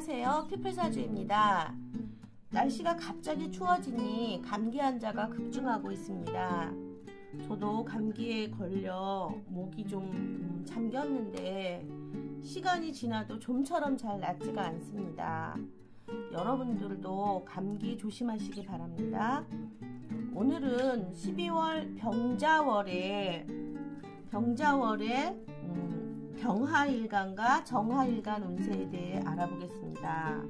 안녕하세요. 피플사주입니다. 날씨가 갑자기 추워지니 감기 환자가 급증하고 있습니다. 저도 감기에 걸려 목이 좀 잠겼는데 시간이 지나도 좀처럼 잘 낫지가 않습니다. 여러분들도 감기 조심하시기 바랍니다. 오늘은 12월 병자월에 병하일간과 정하일간 운세에 대해 알아보겠습니다.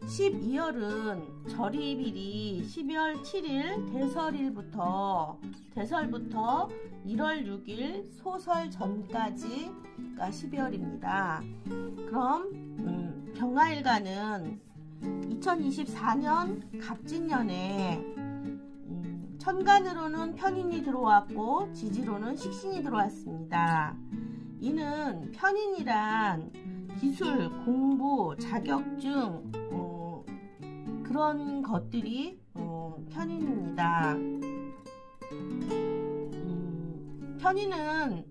12월은 절입일이 12월 7일 대설부터 1월 6일 소설 전까지가 12월입니다. 그럼 병하일간은 2024년 갑진년에 천간으로는 편인이 들어왔고 지지로는 식신이 들어왔습니다. 이는 편인이란 기술, 공부, 자격증 그런 것들이 편인입니다. 편인은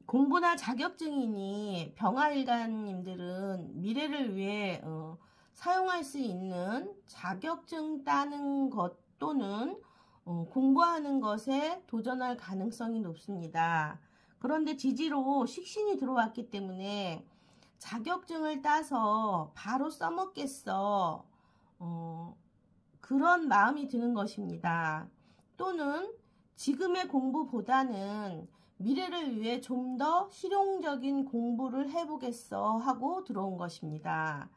공부나 자격증이니 병하일간님들은 미래를 위해 사용할 수 있는 자격증 따는 것 또는 공부하는 것에 도전할 가능성이 높습니다. 그런데 지지로 식신이 들어왔기 때문에 자격증을 따서 바로 써먹겠어 그런 마음이 드는 것입니다. 또는 지금의 공부보다는 미래를 위해 좀 더 실용적인 공부를 해보겠어 하고 들어온 것입니다.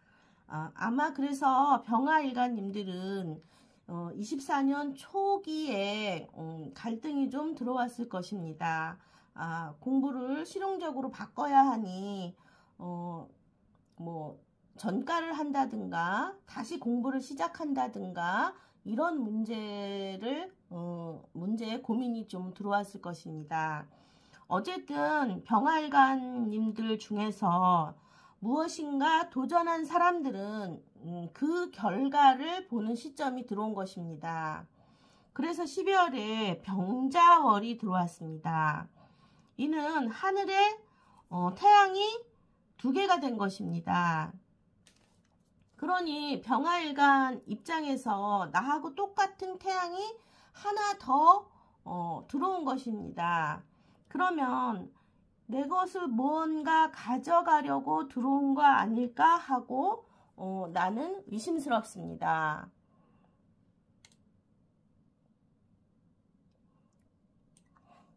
아마 그래서 병하일간님들은 24년 초기에 갈등이 좀 들어왔을 것입니다. 공부를 실용적으로 바꿔야 하니 뭐 전과를 한다든가 다시 공부를 시작한다든가 이런 문제에 고민이 좀 들어왔을 것입니다. 어쨌든 병하일간님들 중에서 무엇인가 도전한 사람들은 그 결과를 보는 시점이 들어온 것입니다. 그래서 12월에 병자월이 들어왔습니다. 이는 하늘에 태양이 두 개가 된 것입니다. 그러니 병하일간 입장에서 나하고 똑같은 태양이 하나 더 들어온 것입니다. 그러면 내 것을 뭔가 가져가려고 들어온 거 아닐까 하고 나는 의심스럽습니다.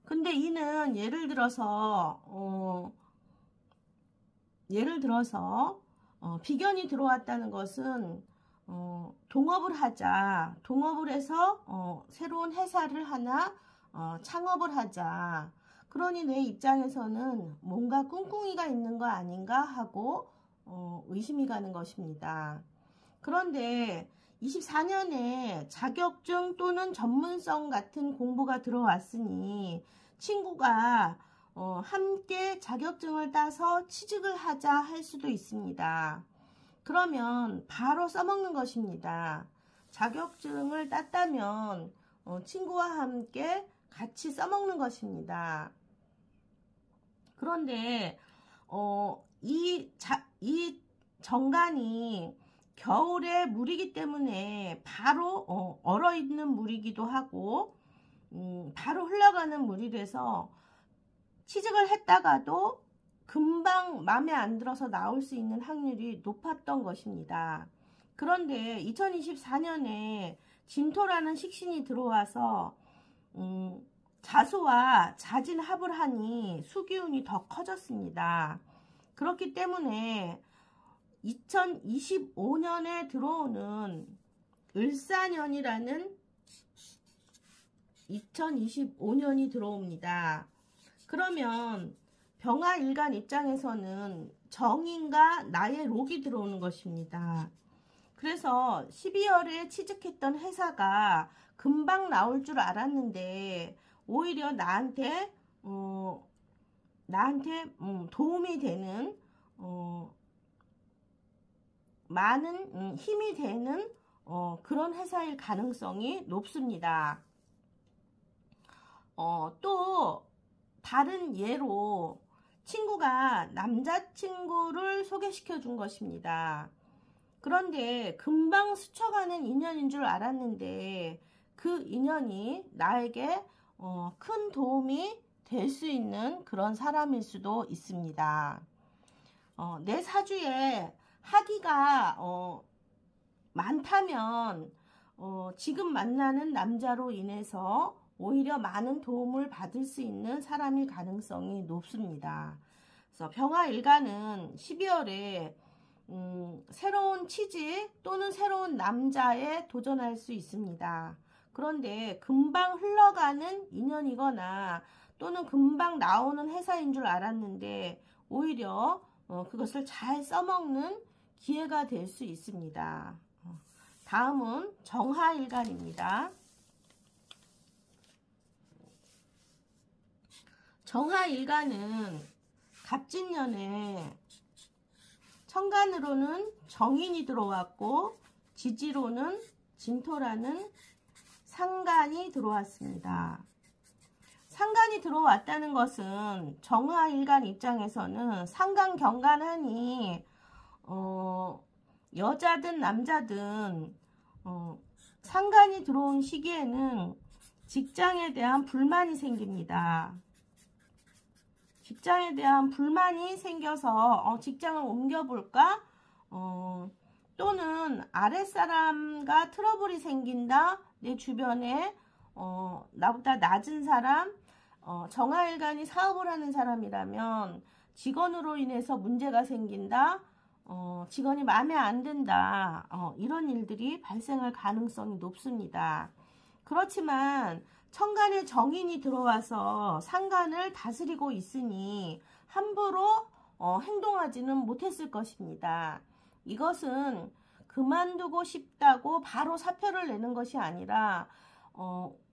근데 이는 예를 들어서 비견이 들어왔다는 것은 동업을 하자, 동업을 해서 새로운 회사를 하나 창업을 하자. 그러니 내 입장에서는 뭔가 꿍꿍이가 있는 거 아닌가 하고 의심이 가는 것입니다. 그런데 24년에 자격증 또는 전문성 같은 공부가 들어왔으니 친구가 함께 자격증을 따서 취직을 하자 할 수도 있습니다. 그러면 바로 써먹는 것입니다. 자격증을 땄다면 친구와 함께 같이 써먹는 것입니다. 그런데 이 정간이 겨울에 물이기 때문에 바로 얼어있는 물이기도 하고 바로 흘러가는 물이라서 취직을 했다가도 금방 마음에 안 들어서 나올 수 있는 확률이 높았던 것입니다. 그런데 2024년에 진토라는 식신이 들어와서 자수와 자진합을 하니 수기운이 더 커졌습니다. 그렇기 때문에 2025년에 들어오는 을사년이라는 2025년이 들어옵니다. 그러면 병하일간 입장에서는 정인과 나의 록이 들어오는 것입니다. 그래서 12월에 취직했던 회사가 금방 나올 줄 알았는데 오히려 나한테 도움이 되는 많은 힘이 되는 그런 회사일 가능성이 높습니다. 또 다른 예로 친구가 남자친구를 소개시켜 준 것입니다. 그런데 금방 스쳐가는 인연인 줄 알았는데 그 인연이 나에게 큰 도움이 될 수 있는 그런 사람일 수도 있습니다. 내 사주에 학위가 많다면 지금 만나는 남자로 인해서 오히려 많은 도움을 받을 수 있는 사람일 가능성이 높습니다. 그래서 병화일간은 12월에 새로운 취직 또는 새로운 남자에 도전할 수 있습니다. 그런데 금방 흘러가는 인연이거나 또는 금방 나오는 회사인 줄 알았는데 오히려 그것을 잘 써먹는 기회가 될 수 있습니다. 다음은 정화일간입니다. 정화일간은 갑진년에 천간으로는 정인이 들어왔고 지지로는 진토라는 상간이 들어왔습니다. 상간이 들어왔다는 것은 정화일간 입장에서는 상간 경간하니 여자든 남자든 상간이 들어온 시기에는 직장에 대한 불만이 생깁니다. 직장에 대한 불만이 생겨서 직장을 옮겨볼까? 또는 아랫사람과 트러블이 생긴다. 내 주변에 나보다 낮은 사람, 정화일간이 사업을 하는 사람이라면 직원으로 인해서 문제가 생긴다. 직원이 마음에 안 든다. 이런 일들이 발생할 가능성이 높습니다. 그렇지만 천간에 정인이 들어와서 상간을 다스리고 있으니 함부로 행동하지는 못했을 것입니다. 이것은 그만두고 싶다고 바로 사표를 내는 것이 아니라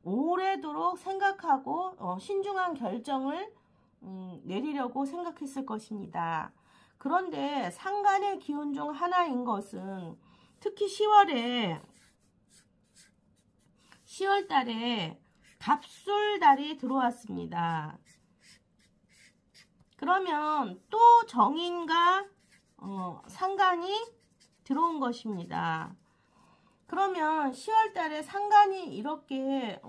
오래도록 생각하고 신중한 결정을 내리려고 생각했을 것입니다. 그런데 상간의 기운 중 하나인 것은 특히 10월 달에 갑술달이 들어왔습니다. 그러면 또 정인과 상간이 들어온 것입니다. 그러면 10월 달에 상간이 이렇게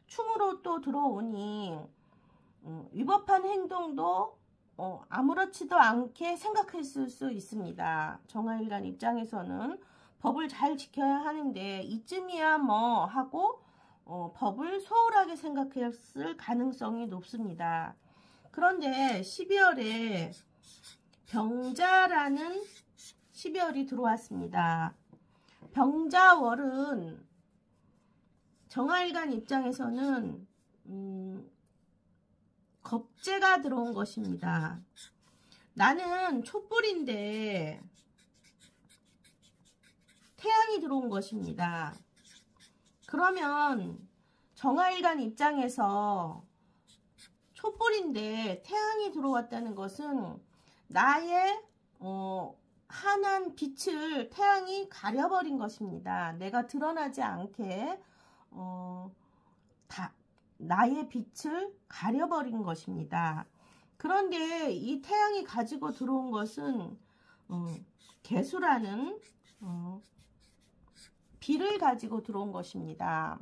충으로 또 들어오니 위법한 행동도 아무렇지도 않게 생각했을 수 있습니다. 정화일간 입장에서는 법을 잘 지켜야 하는데 이쯤이야 뭐 하고 법을 소홀하게 생각했을 가능성이 높습니다. 그런데 12월에 병자라는 12월이 들어왔습니다. 병자월은 정화일간 입장에서는 겁재가 들어온 것입니다. 나는 촛불인데 태양이 들어온 것입니다. 그러면 정화일간 입장에서 촛불인데 태양이 들어왔다는 것은 나의 환한 빛을 태양이 가려버린 것입니다. 내가 드러나지 않게 나의 빛을 가려버린 것입니다. 그런데 이 태양이 가지고 들어온 것은 개수라는 비를 가지고 들어온 것입니다.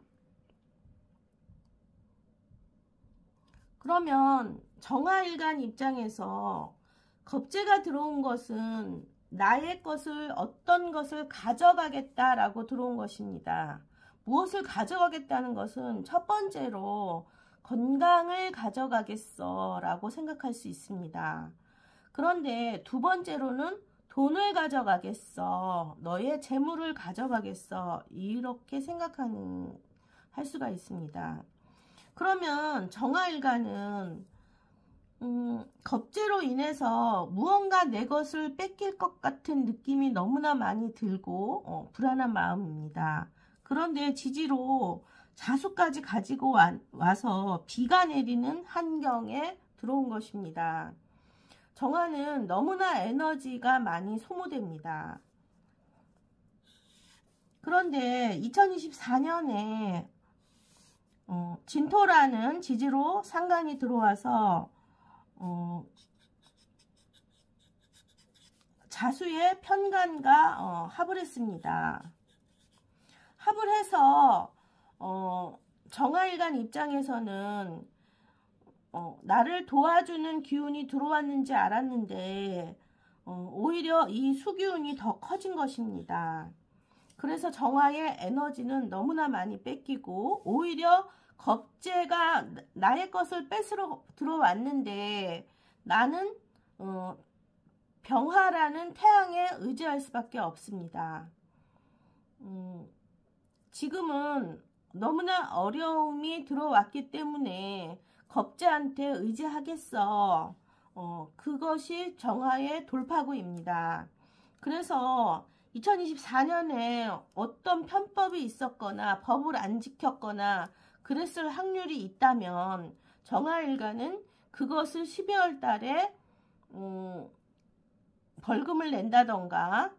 그러면 정화일간 입장에서 겁재가 들어온 것은 나의 것을 어떤 것을 가져가겠다라고 들어온 것입니다. 무엇을 가져가겠다는 것은 첫 번째로 건강을 가져가겠어 라고 생각할 수 있습니다. 그런데 두 번째로는 돈을 가져가겠어, 너의 재물을 가져가겠어, 이렇게 할 수가 있습니다. 그러면 정화일간은 겁재로 인해서 무언가 내 것을 뺏길 것 같은 느낌이 너무나 많이 들고 불안한 마음입니다. 그런데 지지로 자수까지 가지고 와서 비가 내리는 환경에 들어온 것입니다. 정화는 너무나 에너지가 많이 소모됩니다. 그런데 2024년에 진토라는 지지로 상간이 들어와서 자수의 편관과 합을 했습니다. 합을 해서 정화일간 입장에서는 나를 도와주는 기운이 들어왔는지 알았는데 오히려 이 수기운이 더 커진 것입니다. 그래서 정화의 에너지는 너무나 많이 뺏기고 오히려 겁재가 나의 것을 뺏으러 들어왔는데 나는 병화라는 태양에 의지할 수밖에 없습니다. 지금은 너무나 어려움이 들어왔기 때문에 겁재한테 의지하겠어. 그것이 정화의 돌파구입니다. 그래서 2024년에 어떤 편법이 있었거나 법을 안 지켰거나 그랬을 확률이 있다면 정화일간은 그것을 12월 달에 벌금을 낸다던가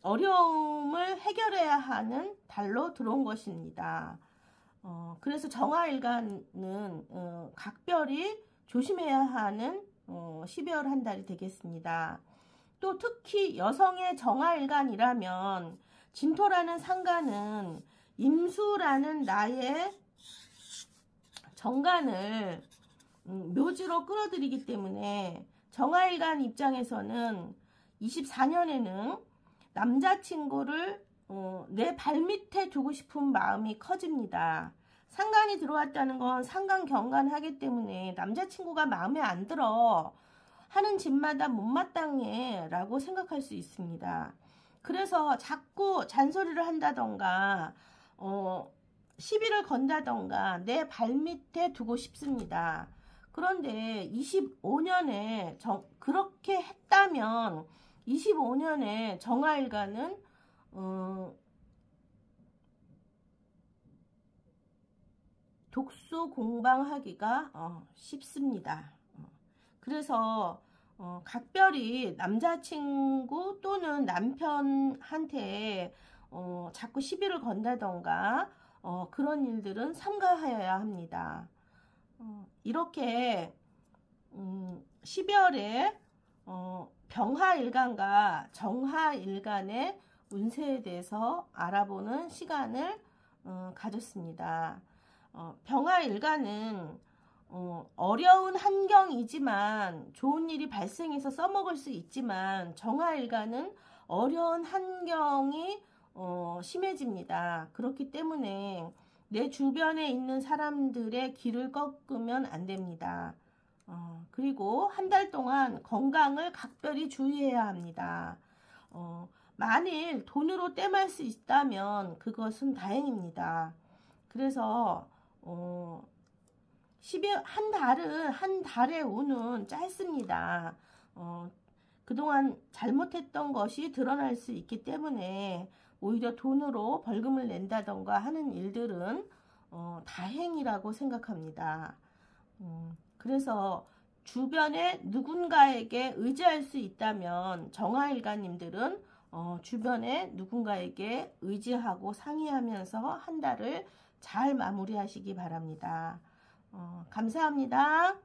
어려움을 해결해야 하는 달로 들어온 것입니다. 그래서 정화일간은 각별히 조심해야 하는 12월 한 달이 되겠습니다. 또 특히 여성의 정화일간이라면 진토라는 상간은 임수라는 나의 정간을 묘지로 끌어들이기 때문에 정화일간 입장에서는 24년에는 남자친구를 내 발밑에 두고 싶은 마음이 커집니다. 상간이 들어왔다는 건 상간 경간하기 때문에 남자친구가 마음에 안 들어 하는 집마다 못마땅해 라고 생각할 수 있습니다. 그래서 자꾸 잔소리를 한다던가 시비를 건다던가 내 발밑에 두고 싶습니다. 그런데 25년에 그렇게 했다면 25년에 정화일간은 독수 공방하기가 쉽습니다. 그래서 각별히 남자친구 또는 남편한테 자꾸 시비를 건다던가 그런 일들은 삼가하여야 합니다. 이렇게 12월에 병화일간과 정화일간의 운세에 대해서 알아보는 시간을 가졌습니다. 병화일간은 어려운 환경이지만 좋은 일이 발생해서 써먹을 수 있지만 정화일간은 어려운 환경이 심해집니다. 그렇기 때문에 내 주변에 있는 사람들의 길을 꺾으면 안 됩니다. 그리고 한 달 동안 건강을 각별히 주의해야 합니다. 만일 돈으로 땜할 수 있다면 그것은 다행입니다. 그래서 한 달의 운은 짧습니다. 그동안 잘못했던 것이 드러날 수 있기 때문에 오히려 돈으로 벌금을 낸다던가 하는 일들은 다행이라고 생각합니다. 그래서 주변에 누군가에게 의지할 수 있다면 정화일간님들은 주변에 누군가에게 의지하고 상의하면서 한 달을 잘 마무리하시기 바랍니다. 감사합니다.